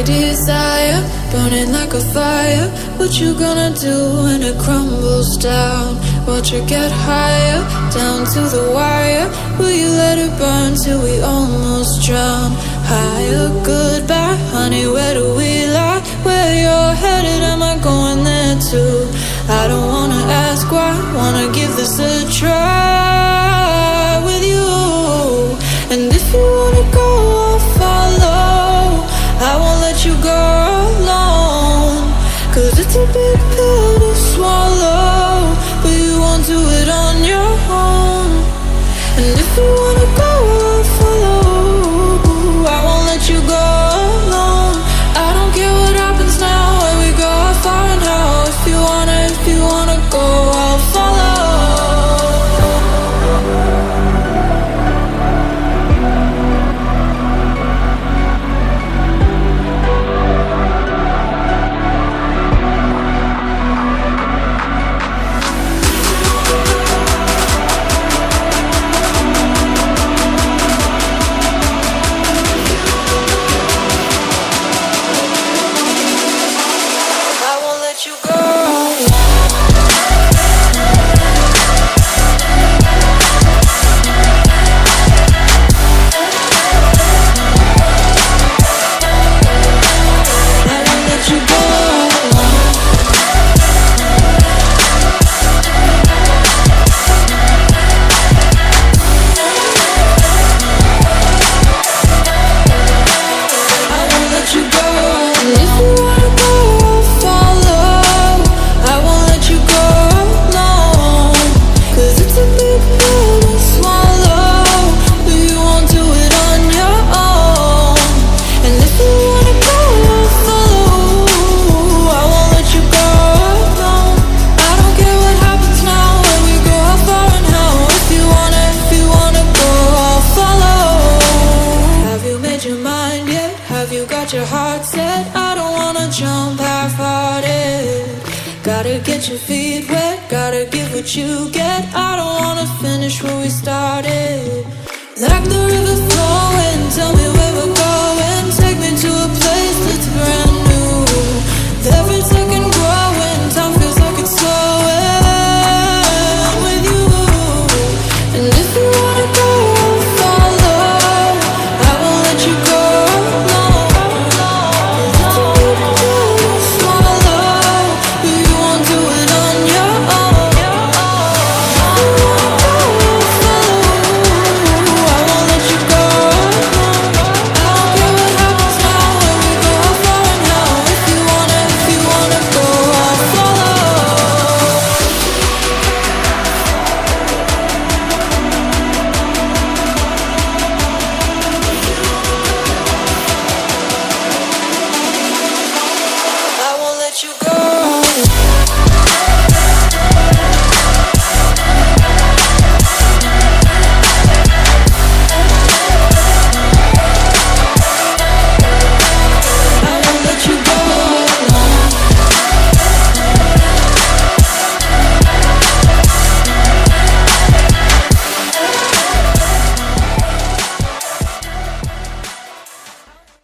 desire, burning like a fire. What you gonna do when it crumbles down? Watch it get higher, down to the wire. Will you let it burn till we almost drown? Higher, goodbye, honey, where do we lie? Where you're headed, am I going there too? I don't wanna ask why, wanna give this a try with you. And if you wanna go, I'll follow. I won't let you go alone, 'cause it's a big pill to swallow, but you won't do it on your own. And if you wanna go, I'll follow. I won't let you go alone. I don't care what happens now, where we go, how far and how. If you wanna go, I'll follow. Your heart set, I don't wanna jump half-hearted. Gotta get your feet wet, gotta give what you get. I don't wanna finish where we started.